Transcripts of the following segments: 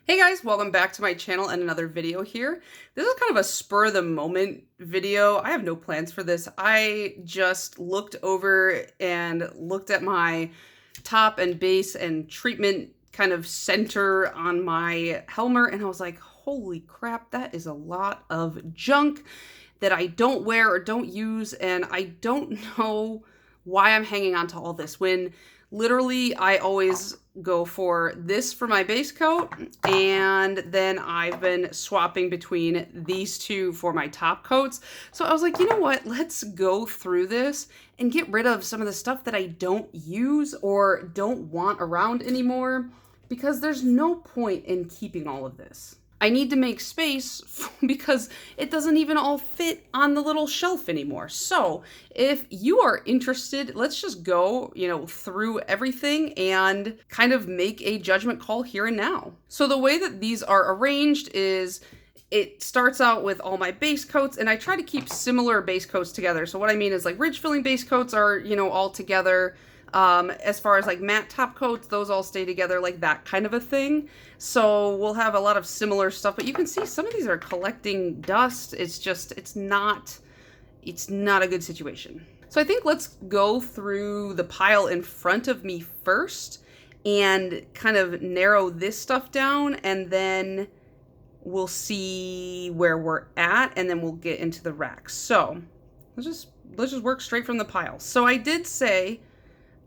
Hey guys, welcome back to my channel and another video here. This is kind of a spur of the moment video. I have no plans for this. I just looked over and looked at my top and base and treatment kind of center on my Helmer, and I was like, holy crap, that is a lot of junk that I don't wear or don't use, and I don't know why I'm hanging on to all this when literally I always go for this for my base coat, and then I've been swapping between these two for my top coats. So I was like, you know what, let's go through this and get rid of some of the stuff that I don't use or don't want around anymore, because there's no point in keeping all of this. I need to make space because it doesn't even all fit on the little shelf anymore. So if you are interested, let's just go, through everything and kind of make a judgment call here and now. So the way that these are arranged is it starts out with all my base coats, and I try to keep similar base coats together. So what I mean is like ridge filling base coats are, all together. As far as like matte top coats, those all stay together, like that kind of a thing. So we'll have a lot of similar stuff, but you can see some of these are collecting dust. It's not a good situation. So I think let's go through the pile in front of me first and kind of narrow this stuff down, and then we'll see where we're at, and then we'll get into the racks. So let's just work straight from the pile. So I did say,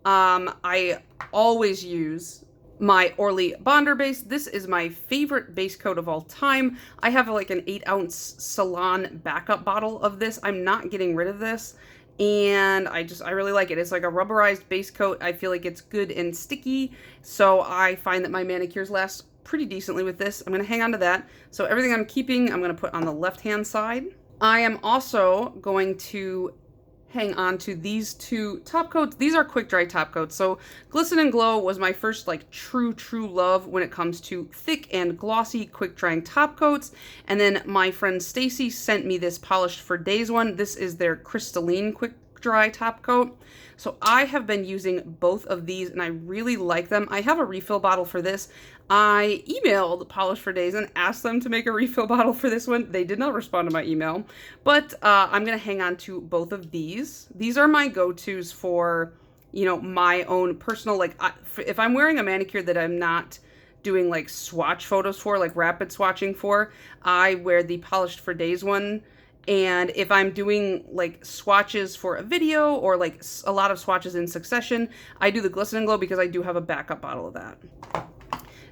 I always use my Orly Bonder base. This is my favorite base coat of all time. I have like an 8-ounce Salon backup bottle of this. I'm not getting rid of this, and I really like it. It's like a rubberized base coat. I feel like it's good and sticky, so I find that my manicures last pretty decently with this. I'm going to hang on to that. So everything I'm keeping, I'm going to put on the left-hand side. I am also going to hang on to these two top coats. These are quick dry top coats. So Glisten and Glow was my first like true love when it comes to thick and glossy quick drying top coats. And then my friend Stacy sent me this Polished for Days one. This is their crystalline quick dry top coat. So I have been using both of these and I really like them. I have a refill bottle for this. I emailed Polished for Days and asked them to make a refill bottle for this one. They did not respond to my email, but I'm going to hang on to both of these. These are my go-tos for, my own personal, like if I'm wearing a manicure that I'm not doing like swatch photos for, like rapid swatching for, I wear the Polished for Days one. And if I'm doing like swatches for a video or like a lot of swatches in succession, I do the Glisten and Glow because I do have a backup bottle of that.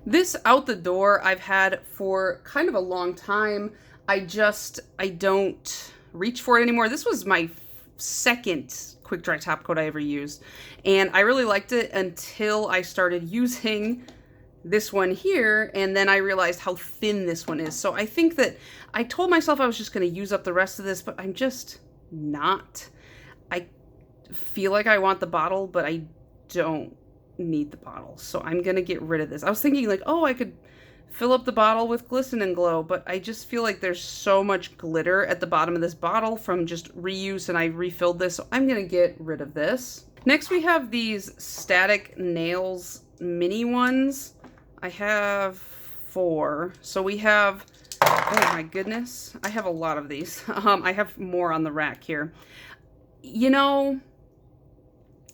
This out the door I've had for kind of a long time. I don't reach for it anymore. This was my second quick dry top coat I ever used, and I really liked it until I started using this one here, and then I realized how thin this one is. So I think that I told myself I was just going to use up the rest of this, but I'm just not. I feel like I want the bottle, but I don't need the bottle. So I'm going to get rid of this. I was thinking like, oh, I could fill up the bottle with Glisten and Glow, but I just feel like there's so much glitter at the bottom of this bottle from just reuse, and I refilled this, so I'm going to get rid of this. Next we have these Static Nails mini ones. I have 4. So we have, oh my goodness, I have a lot of these. I have more on the rack here.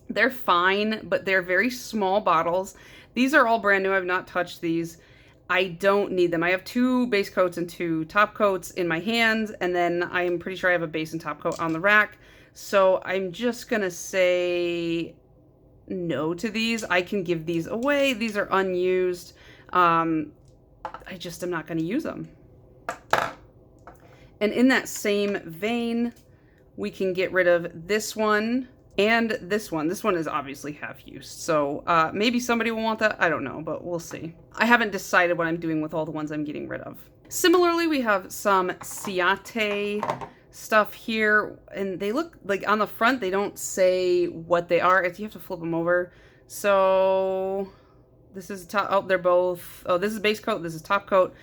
They're fine, but they're very small bottles. These are all brand new. I've not touched these. I don't need them. I have 2 base coats and 2 top coats in my hands, and then I'm pretty sure I have a base and top coat on the rack. So I'm just gonna say no to these. I can give these away. These are unused. I just am not going to use them. And in that same vein, we can get rid of this one and this one. This one is obviously half used, so maybe somebody will want that. I don't know, but we'll see. I haven't decided what I'm doing with all the ones I'm getting rid of. Similarly, we have some Ciate stuff here, and they look like on the front they don't say what they are. You have to flip them over. So this is top. Oh, they're both. Oh, this is base coat. This is top coat.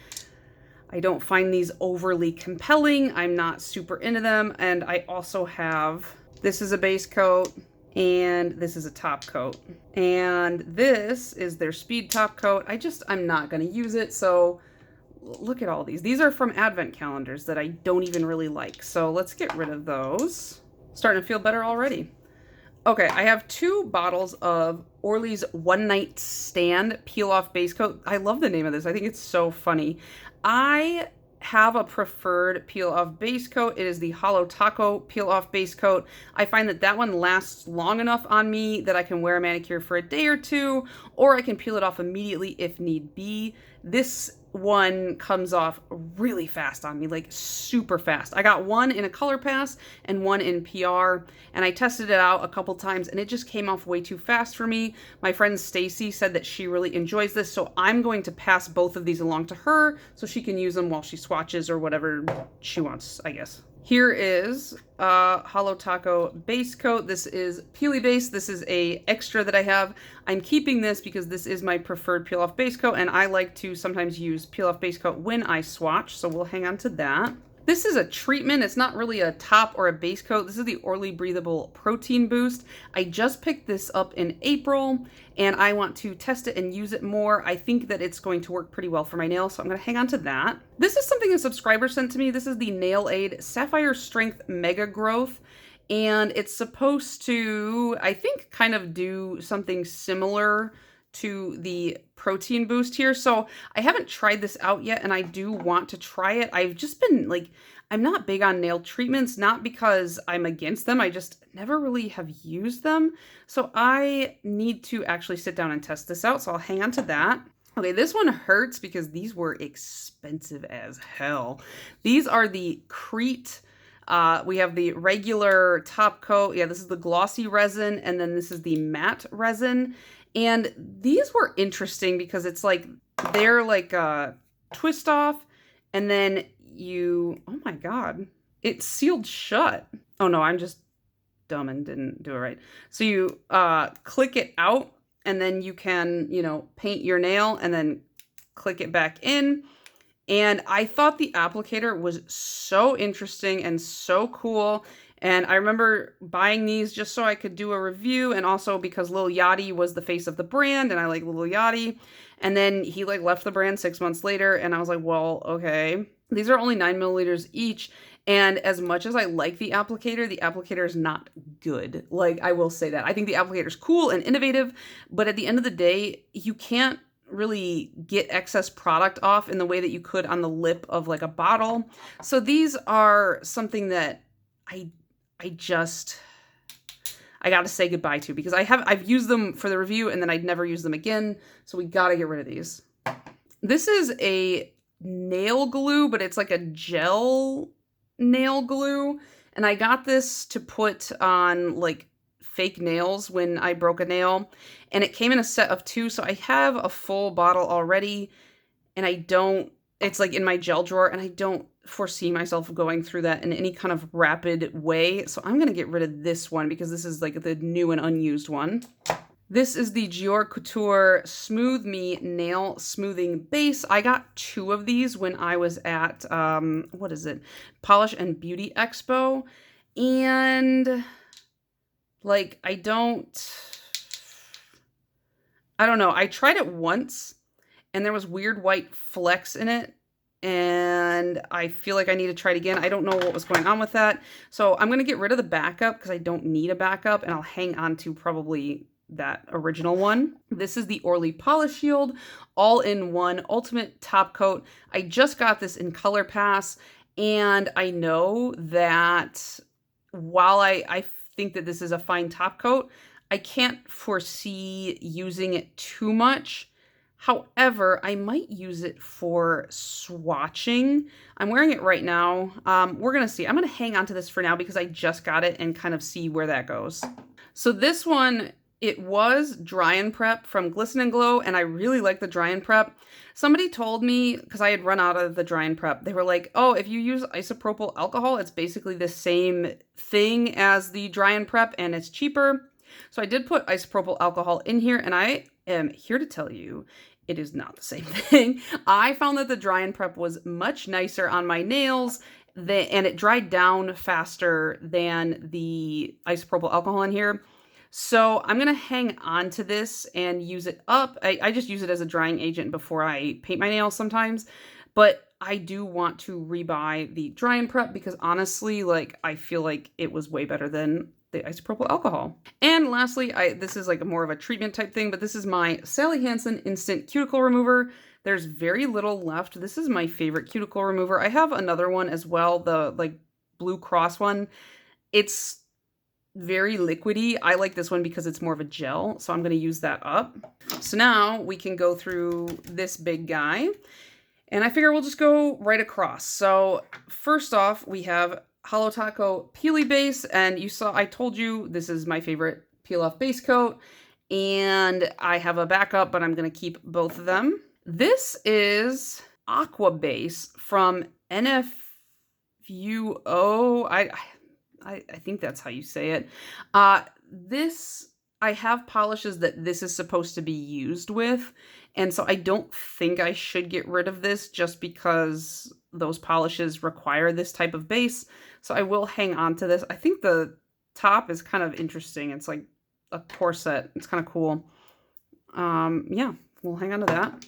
I don't find these overly compelling. I'm not super into them. And I also have, this is a base coat. And this is a top coat. And this is their speed top coat. I'm not going to use it. So look at all these. These are from advent calendars that I don't even really like. So let's get rid of those. Starting to feel better already. Okay, I have 2 bottles of Orly's One Night Stand Peel Off Base Coat. I love the name of this. I think it's so funny. I have a preferred peel off base coat. It is the Hollow Taco peel off base coat. I find that that one lasts long enough on me that I can wear a manicure for a day or 2, or I can peel it off immediately if need be. This one comes off really fast on me, like super fast. I got one in a color pass and one in PR, and I tested it out a couple times and it just came off way too fast for me. My friend Stacy said that she really enjoys this, so I'm going to pass both of these along to her so she can use them while she swatches or whatever she wants, I guess. Here is Hollow Taco base coat. This is Peely Base. This is a extra that I have. I'm keeping this because this is my preferred peel off base coat, and I like to sometimes use peel off base coat when I swatch, so we'll hang on to that. This is a treatment. It's not really a top or a base coat. This is the Orly Breathable Protein Boost. I just picked this up in April, and I want to test it and use it more. I think that it's going to work pretty well for my nails, so I'm going to hang on to that. This is something a subscriber sent to me. This is the Nail Aid Sapphire Strength Mega Growth, and it's supposed to, I think, kind of do something similar to the protein boost here. So I haven't tried this out yet, and I do want to try it. I've just been like, I'm not big on nail treatments, not because I'm against them. I just never really have used them. So I need to actually sit down and test this out. So I'll hang on to that. Okay, this one hurts because these were expensive as hell. These are the Crete. We have the regular top coat. Yeah, this is the glossy resin, and then this is the matte resin. And these were interesting because it's like, they're like a twist off, and then you, oh my God, it's sealed shut. Oh no, I'm just dumb and didn't do it right. So you click it out, and then you can, you know, paint your nail and then click it back in. And I thought the applicator was so interesting and so cool. And I remember buying these just so I could do a review, and also because Lil Yachty was the face of the brand and I like Lil Yachty. And then he like left the brand 6 months later, and I was like, well, okay. These are only 9 milliliters each. And as much as I like the applicator is not good. Like, I will say that. I think the applicator is cool and innovative, but at the end of the day, you can't really get excess product off in the way that you could on the lip of like a bottle. So these are something that I gotta say goodbye to, because I've used them for the review and then I'd never use them again. So we gotta get rid of these. This is a nail glue, but it's like a gel nail glue. And I got this to put on like fake nails when I broke a nail. And it came in a set of 2. So I have a full bottle already, and it's like in my gel drawer, and I don't foresee myself going through that in any kind of rapid way. So I'm going to get rid of this one because this is like the new and unused one. This is the Gior Couture Smooth Me Nail Smoothing Base. I got 2 of these when I was at, what is it? Polish and Beauty Expo. And like, I don't know. I tried it once and there was weird white flecks in it, and I feel like I need to try it again. I don't know what was going on with that. So I'm going to get rid of the backup because I don't need a backup, and I'll hang on to probably that original one. This is the Orly Polish Shield All-in-One Ultimate Top Coat. I just got this in Color Pass, and I know that while I think that this is a fine top coat, I can't foresee using it too much. However, I might use it for swatching. I'm wearing it right now. We're going to see. I'm going to hang on to this for now because I just got it and kind of see where that goes. So this one, it was Dry and Prep from Glisten and Glow, and I really like the Dry and Prep. Somebody told me, because I had run out of the Dry and Prep, they were like, oh, if you use isopropyl alcohol, it's basically the same thing as the Dry and Prep, and it's cheaper. So I did put isopropyl alcohol in here, and I am here to tell you it is not the same thing. I found that the Dry and Prep was much nicer on my nails, and it dried down faster than the isopropyl alcohol in here. So I'm going to hang on to this and use it up. I just use it as a drying agent before I paint my nails sometimes. But I do want to rebuy the Dry and Prep because honestly, like, I feel like it was way better than the isopropyl alcohol. And lastly, this is like more of a treatment type thing, but this is my Sally Hansen Instant Cuticle Remover. There's very little left. This is my favorite cuticle remover. I have another one as well, the like Blue Cross one. It's very liquidy. I like this one because it's more of a gel, so I'm going to use that up. So now we can go through this big guy, and I figure we'll just go right across. So first off, we have Holo Taco Peely Base, and you saw I told you this is my favorite peel off base coat, and I have a backup, but I'm going to keep both of them. This is Aqua Base from NFUO. I think that's how you say it. This, I have polishes that this is supposed to be used with, and so I don't think I should get rid of this just because those polishes require this type of base. So I will hang on to this. I think the top is kind of interesting. It's like a corset. It's kind of cool. Yeah, we'll hang on to that.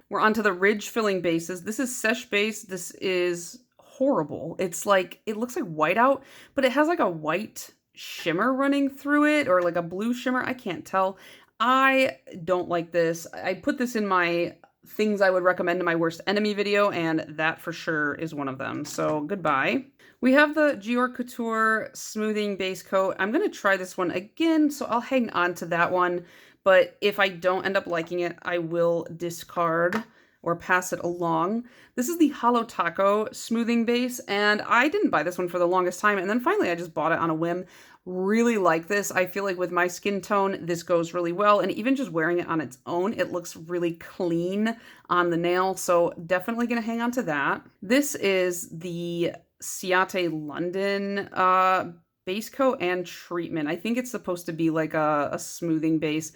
We're on to the ridge filling bases. This is Sesh Base. This is horrible. It's like, it looks like whiteout, but it has like a white shimmer running through it, or like a blue shimmer. I can't tell. I don't like this. I put this in my things I would recommend to my worst enemy video, and that for sure is one of them. So goodbye. We have the Gior Couture Smoothing Base Coat. I'm going to try this one again, so I'll hang on to that one. But if I don't end up liking it, I will discard or pass it along. This is the Holo Taco Smoothing Base, and I didn't buy this one for the longest time, and then finally I just bought it on a whim. Really like this. I feel like with my skin tone, this goes really well, and even just wearing it on its own, it looks really clean on the nail, so definitely gonna hang on to that. This is the Ciate London base coat and treatment. I think it's supposed to be like a smoothing base.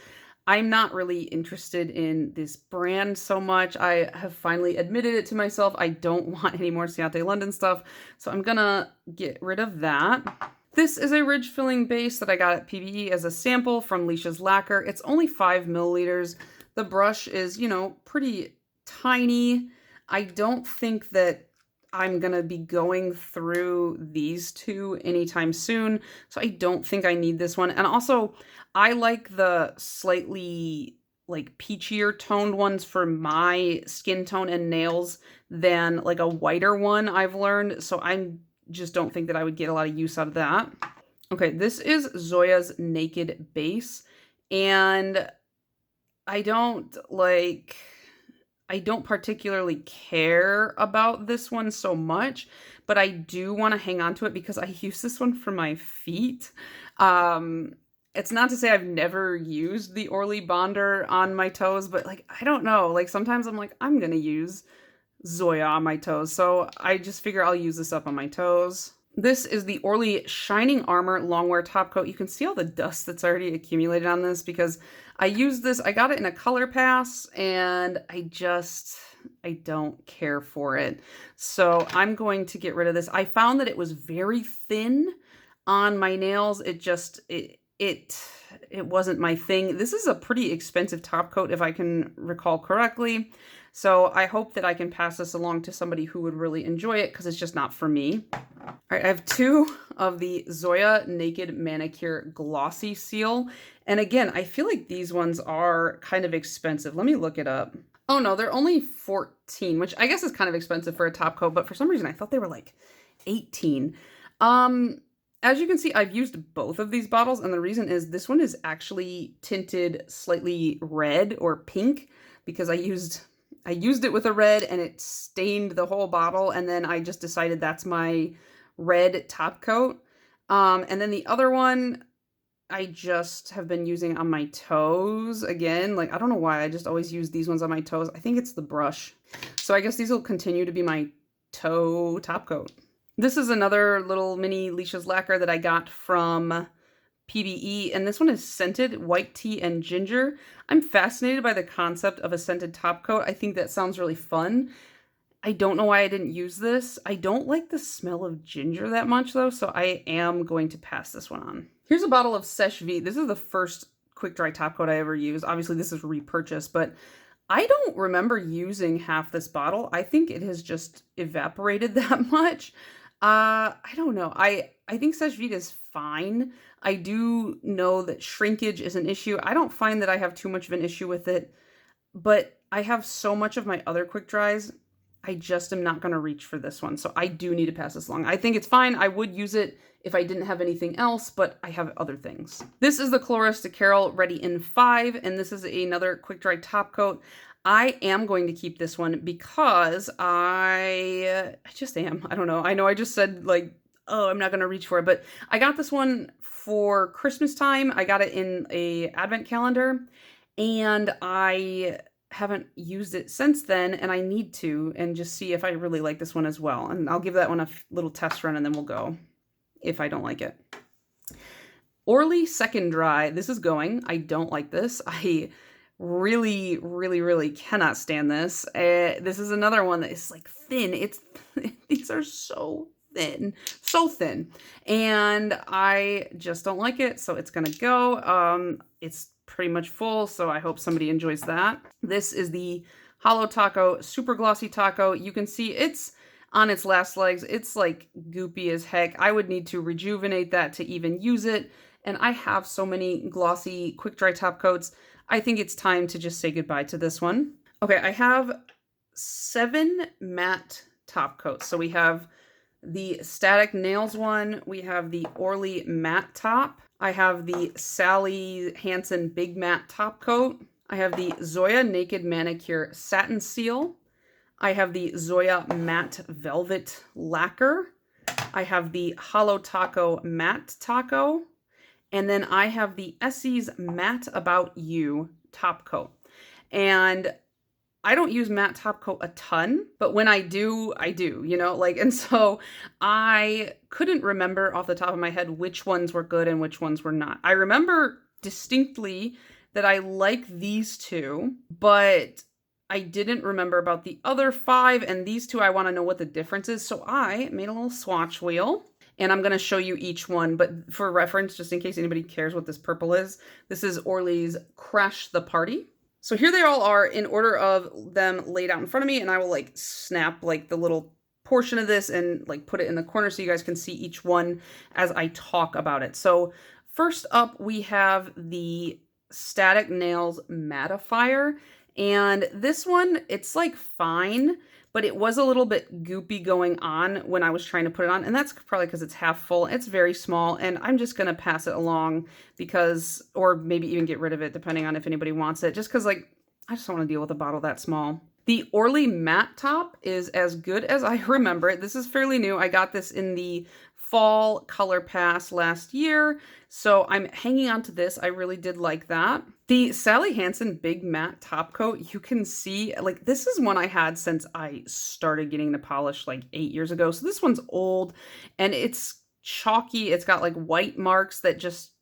I'm not really interested in this brand so much. I have finally admitted it to myself. I don't want any more Ciate London stuff, so I'm gonna get rid of that. This is a ridge filling base that I got at PBE as a sample from Leisha's Lacquer. It's only 5 milliliters. The brush is, you know, pretty tiny. I don't think that I'm gonna be going through these two anytime soon, so I don't think I need this one. And also, I like the slightly like peachier toned ones for my skin tone and nails than like a whiter one, I've learned, so I just don't think that I would get a lot of use out of that. Okay, this is Zoya's Naked Base, and I don't particularly care about this one so much, but I do want to hang on to it because I use this one for my feet. It's not to say I've never used the Orly Bonder on my toes, but like, I don't know, like sometimes I'm like, I'm gonna use Zoya on my toes, so I just figure I'll use this up on my toes. This is the Orly Shining Armor Longwear Top Coat. You can see all the dust that's already accumulated on this because I used this, I got it in a color pass, and I don't care for it. So I'm going to get rid of this. I found that it was very thin on my nails. It wasn't my thing. This is a pretty expensive top coat if I can recall correctly. So I hope that I can pass this along to somebody who would really enjoy it because it's just not for me. All right, I have 2 of the Zoya Naked Manicure Glossy Seal. And again, I feel like these ones are kind of expensive. Let me look it up. Oh no, they're only 14, which I guess is kind of expensive for a top coat, but for some reason I thought they were like 18. As you can see, I've used both of these bottles, and the reason is this one is actually tinted slightly red or pink because I used it with a red and it stained the whole bottle, and then I just decided that's my red top coat. And then the other one I just have been using on my toes again. Like, I don't know why, I just always use these ones on my toes. I think it's the brush. So I guess these will continue to be my toe top coat. This is another little mini Leisha's Lacquer that I got from PBE, and this one is scented white tea and ginger. I'm fascinated by the concept of a scented top coat. I think that sounds really fun. I don't know why I didn't use this. I don't like the smell of ginger that much though, so I am going to pass this one on. Here's a bottle of Seche Vite. This is the first quick dry top coat I ever used. Obviously this is repurchased, but I don't remember using half this bottle. I think it has just evaporated that much. I don't know. I think Seche Vite is fine. I do know that shrinkage is an issue. I don't find that I have too much of an issue with it, but I have so much of my other quick dries. I just am not going to reach for this one. So I do need to pass this along. I think it's fine. I would use it if I didn't have anything else, but I have other things. This is the Cloris de Carol Ready in 5, and this is another quick dry top coat. I am going to keep this one because I just am. I don't know. I know I just said like, oh, I'm not going to reach for it, but I got this one for Christmas time. I got it in a advent calendar, and I haven't used it since then, and I need to, and just see if I really like this one as well. And I'll give that one a little test run, and then we'll go if I don't like it. Orly Second Dry. This is going. I don't like this. I really cannot stand this. This is another one that is like thin. These are so thin, and I just don't like it, so it's gonna go. It's pretty much full, so I hope somebody enjoys that. This is the Holo Taco Super Glossy Taco. You can see it's on its last legs. It's like goopy as heck. I would need to rejuvenate that to even use it, and I have so many glossy quick dry top coats. I think it's time to just say goodbye to this one. Okay, I have 7 matte top coats. So we have the Static Nails one, we have the Orly Matte Top, I have the Sally Hansen Big Matte Top Coat, I have the Zoya Naked Manicure Satin Seal, I have the Zoya Matte Velvet Lacquer, I have the Holo Taco Matte Taco, and then I have the Essie's Matte About You Top Coat. And I don't use matte top coat a ton, but when I do, you know, like, and so I couldn't remember off the top of my head which ones were good and which ones were not. I remember distinctly that I like these two, but I didn't remember about the other 5, and these two I want to know what the difference is. So I made a little swatch wheel, and I'm going to show you each one, but for reference, just in case anybody cares what this purple is, this is Orly's Crash the Party. So here they all are in order of them laid out in front of me, and I will like snap like the little portion of this and like put it in the corner so you guys can see each one as I talk about it. So first up, we have the Static Nails Mattifier, and this one, it's like fine, but it was a little bit goopy going on when I was trying to put it on, and that's probably because it's half full. It's very small, and I'm just going to pass it along because, or maybe even get rid of it depending on if anybody wants it, just because like, I just don't want to deal with a bottle that small. The Orly Matte Top is as good as I remember it. This is fairly new. I got this in the fall color pass last year, so I'm hanging on to this. I really did like that. The Sally Hansen Big Matte Top Coat, you can see, like, this is one I had since I started getting to polish like 8 years ago. So this one's old, and it's chalky. It's got like white marks that just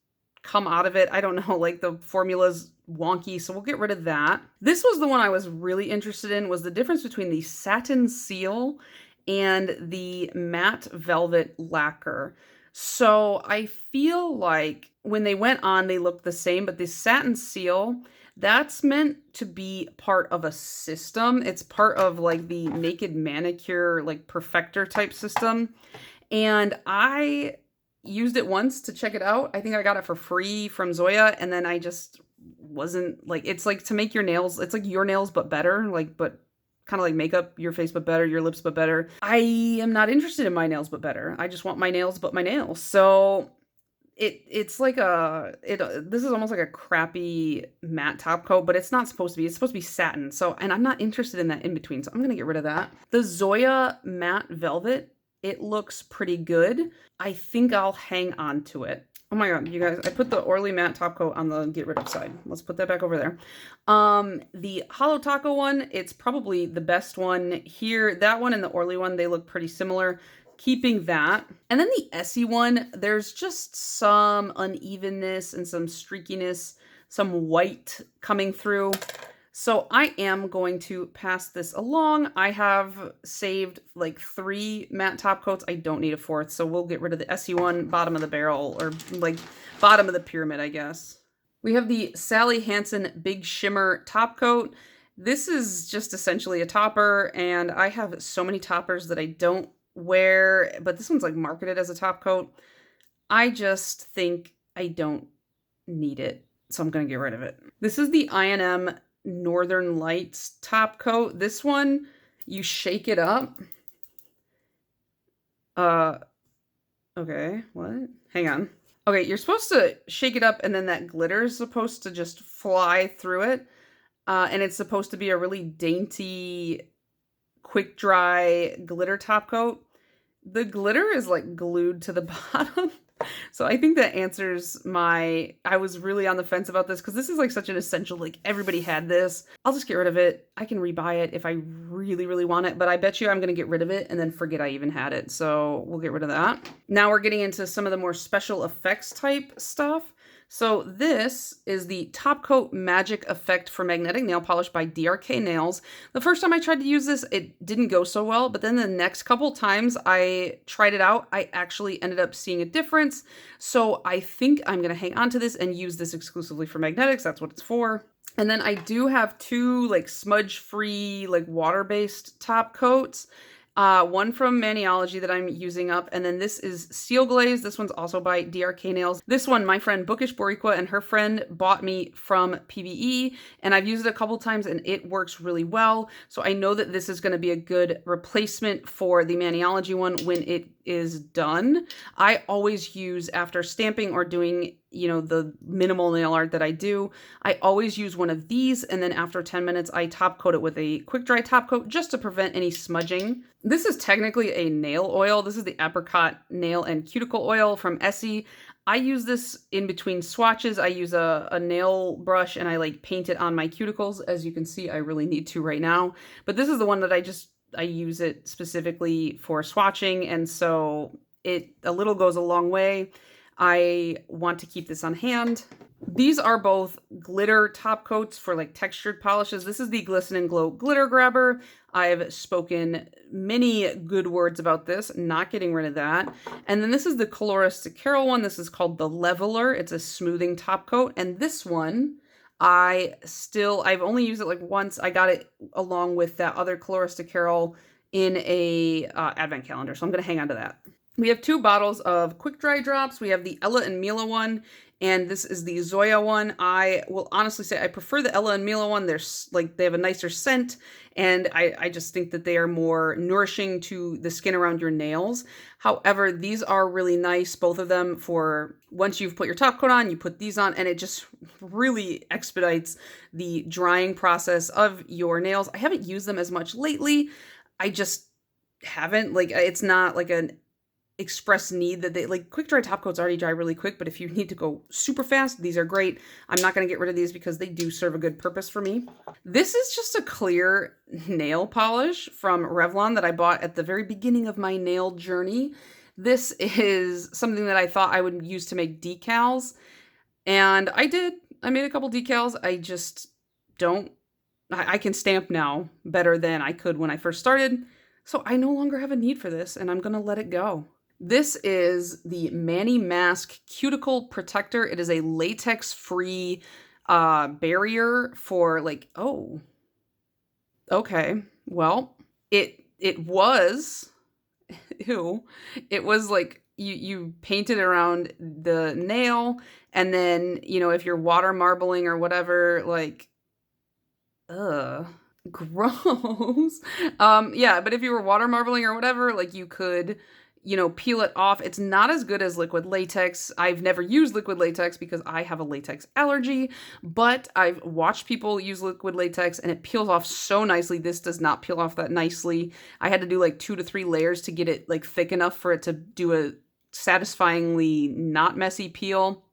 come out of it. I don't know, like the formula's wonky, so we'll get rid of that. This was the one I was really interested in, was the difference between the Satin Seal and the Matte Velvet Lacquer. So I feel like when they went on, they looked the same, but the Satin Seal, that's meant to be part of a system. It's part of like the Naked Manicure, like Perfector type system. And I used it once to check it out. I think I got it for free from Zoya, and then I just wasn't like, it's like to make your nails, it's like your nails but better, like, but kind of like makeup, your face but better, your lips but better. I am not interested in my nails but better. I just want my nails but my nails. So it's like this is almost like a crappy matte top coat, but it's not supposed to be. It's supposed to be satin. So, and I'm not interested in that in between, so I'm gonna get rid of that. The Zoya Matte Velvet, it looks pretty good. I think I'll hang on to it. Oh my god, you guys, I put the Orly Matte Top Coat on the get rid of side. Let's put that back over there. The Holo Taco one, it's probably the best one here. That one and the Orly one, they look pretty similar. Keeping that. And then the Essie one, there's just some unevenness and some streakiness, some white coming through. So I am going to pass this along. I have saved like 3 matte top coats. I don't need a 4th, so we'll get rid of the SE1 bottom of the barrel, or like bottom of the pyramid, I guess. We have the Sally Hansen Big Shimmer top coat. This is just essentially a topper, and I have so many toppers that I don't wear, but this one's like marketed as a top coat. I just think I don't need it, so I'm gonna get rid of it. This is the I&M Northern Lights top coat. This one, you shake it up. Okay, what? Hang on. Okay, you're supposed to shake it up, and then that glitter is supposed to just fly through it. And it's supposed to be a really dainty, quick dry glitter top coat. The glitter is like glued to the bottom. So I think that answers I was really on the fence about this because this is like such an essential, like everybody had this. I'll just get rid of it. I can rebuy it if I really, really want it, but I bet you I'm going to get rid of it and then forget I even had it. So we'll get rid of that. Now we're getting into some of the more special effects type stuff. So this is the Top Coat Magic Effect for Magnetic Nail Polish by DRK Nails. The first time I tried to use this, it didn't go so well, but then the next couple times I tried it out, I actually ended up seeing a difference. So I think I'm going to hang on to this and use this exclusively for magnetics. That's what it's for. And then I do have 2 like smudge-free, like water-based top coats. One from Maniology that I'm using up, and then this is Seal Glaze. This one's also by DRK Nails. This one, my friend Bookish Boricua and her friend bought me from PBE, and I've used it a couple times, and it works really well. So I know that this is going to be a good replacement for the Maniology one when it is done. I always use, after stamping or doing, you know, the minimal nail art that I do, I always use one of these, and then after 10 minutes, I top coat it with a quick dry top coat just to prevent any smudging. This is technically a nail oil. This is the Apricot Nail and Cuticle Oil from Essie. I use this in between swatches. I use a nail brush and I like paint it on my cuticles. As you can see, I really need to right now. But this is the one that I use it specifically for swatching, and so a little goes a long way. I want to keep this on hand. These are both glitter top coats for like textured polishes. This is the Glisten and Glow Glitter Grabber. I've spoken many good words about this, not getting rid of that. And then this is the Coloristic Carol one. This is called the Leveler. It's a smoothing top coat. And this one, I've only used it like once. I got it along with that other Coloristic Carol in a advent calendar. So I'm going to hang on to that. We have 2 bottles of quick dry drops. We have the Ella and Mila one, and this is the Zoya one. I will honestly say I prefer the Ella and Mila one. They have a nicer scent, and I just think that they are more nourishing to the skin around your nails. However, these are really nice, both of them, for once you've put your top coat on, you put these on, and it just really expedites the drying process of your nails. I haven't used them as much lately. I just haven't. Like, it's not like an express need that they like. Quick dry top coats already dry really quick, but if you need to go super fast, these are great. I'm not going to get rid of these because they do serve a good purpose for me. This is just a clear nail polish from Revlon that I bought at the very beginning of my nail journey. This is something that I thought I would use to make decals, and I did. I made a couple decals. I can stamp now better than I could when I first started, so I no longer have a need for this, and I'm going to let it go. This is the Mani Mask Cuticle Protector. It is a latex-free barrier for like, oh, okay. Well, it was, ew. It was like you paint it around the nail, and then, you know, if you're water marbling or whatever, like, gross. Yeah, but if you were water marbling or whatever, like, you could, you know, peel it off. It's not as good as liquid latex. I've never used liquid latex because I have a latex allergy, but I've watched people use liquid latex and it peels off so nicely. This does not peel off that nicely. I had to do like 2 to 3 layers to get it like thick enough for it to do a satisfyingly not messy peel.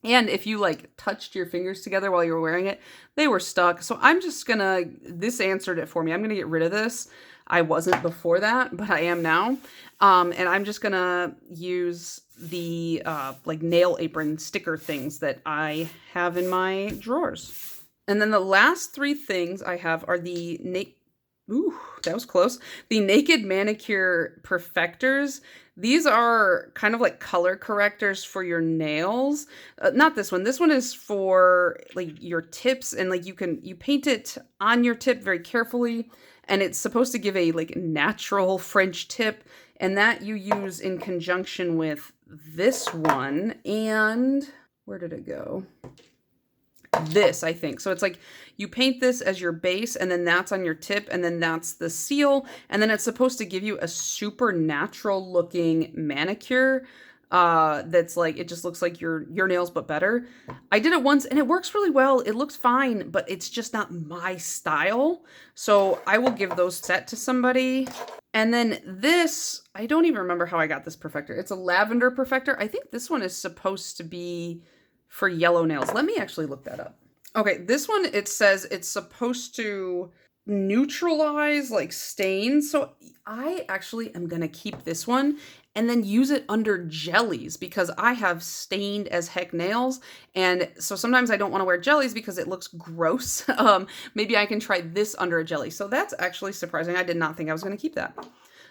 And if you like touched your fingers together while you were wearing it, they were stuck. So I'm just this answered it for me. I'm gonna get rid of this. I wasn't before that, but I am now. And I'm just gonna use the like nail apron sticker things that I have in my drawers. And then the last three things I have are ooh, that was close. The Naked Manicure Perfectors. These are kind of like color correctors for your nails. Not this one. This one is for like your tips, and like you paint it on your tip very carefully, and it's supposed to give a like natural French tip, and that you use in conjunction with this one. And where did it go? This, I think. So it's like you paint this as your base, and then that's on your tip, and then that's the seal, and then it's supposed to give you a super natural looking manicure that's like, it just looks like your nails but better. I did it once and it works really well. It looks fine, but it's just not my style. So I will give those set to somebody. And then this, I don't even remember how I got this perfector. It's a lavender perfector. I think this one is supposed to be for yellow nails. Let me actually look that up. Okay, this one, it says it's supposed to neutralize like stains. So I actually am gonna keep this one and then use it under jellies because I have stained as heck nails. And so sometimes I don't want to wear jellies because it looks gross. Maybe I can try this under a jelly. So that's actually surprising. I did not think I was gonna keep that.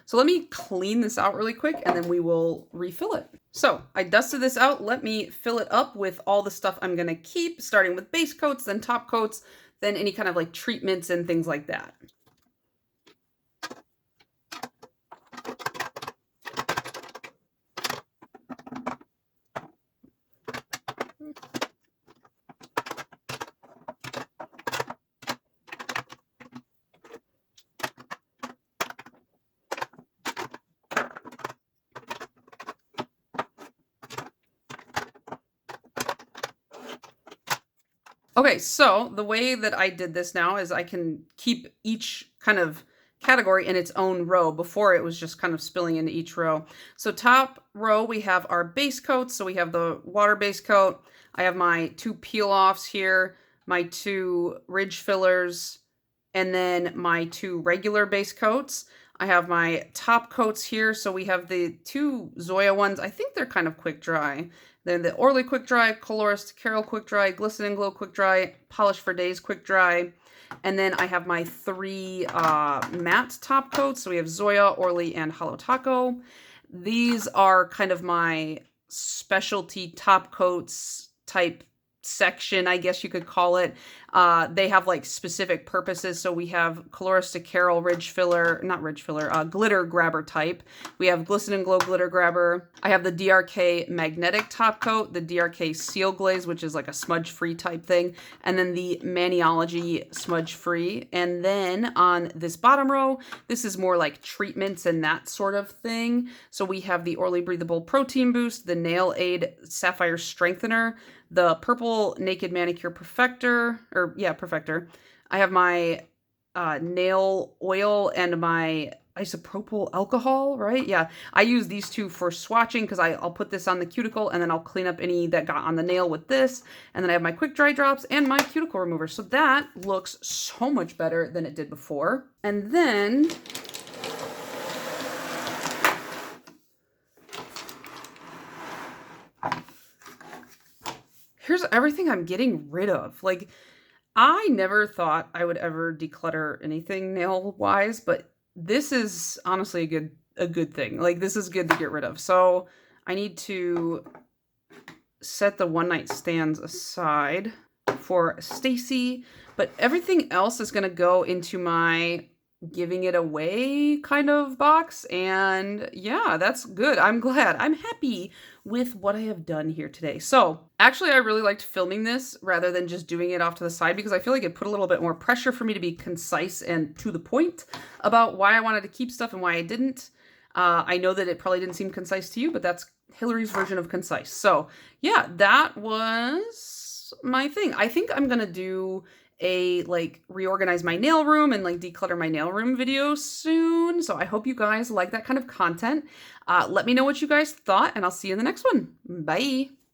So let me clean this out really quick and then we will refill it. So I dusted this out. Let me fill it up with all the stuff I'm gonna keep, starting with base coats, then top coats, then any kind of like treatments and things like that. Okay, so the way that I did this now is I can keep each kind of category in its own row. Before it was just kind of spilling into each row. So top row, we have our base coats. So we have the water base coat. I have my 2 peel-offs here, my 2 ridge fillers, and then my 2 regular base coats. I have my top coats here. So we have the 2 Zoya ones. I think they're kind of quick dry. Then the Orly Quick Dry, Colorist Carol Quick Dry, Glisten and Glow Quick Dry, Polish for Days Quick Dry. And then I have my 3 matte top coats. So we have Zoya, Orly, and Holo Taco. These are kind of my specialty top coats type section, I guess you could call it. They have like specific purposes. So we have Colorista Carol Ridge Filler, not Ridge Filler, Glitter Grabber type. We have Glisten and Glow Glitter Grabber. I have the DRK Magnetic Top Coat, the DRK Seal Glaze, which is like a smudge-free type thing, and then the Maniology Smudge-Free. And then on this bottom row, this is more like treatments and that sort of thing. So we have the Orly Breathable Protein Boost, the Nail Aid Sapphire Strengthener, the purple Naked Manicure Perfector, Perfector. I have my nail oil and my isopropyl alcohol, right? Yeah, I use these 2 for swatching because I'll put this on the cuticle and then I'll clean up any that got on the nail with this. And then I have my quick dry drops and my cuticle remover. So that looks so much better than it did before. And then here's everything I'm getting rid of. Like, I never thought I would ever declutter anything nail-wise, but this is honestly a good thing. Like, this is good to get rid of. So I need to set the one-night stands aside for Stacy, but everything else is going to go into my giving it away kind of box. And yeah, that's good. I'm glad. I'm happy with what I have done here today. So actually, I really liked filming this rather than just doing it off to the side because I feel like it put a little bit more pressure for me to be concise and to the point about why I wanted to keep stuff and why I didn't. I know that it probably didn't seem concise to you, but that's Hillary's version of concise. So yeah, that was my thing. I think I'm gonna do a like reorganize my nail room and like declutter my nail room video soon. So I hope you guys like that kind of content. Let me know what you guys thought and I'll see you in the next one. Bye.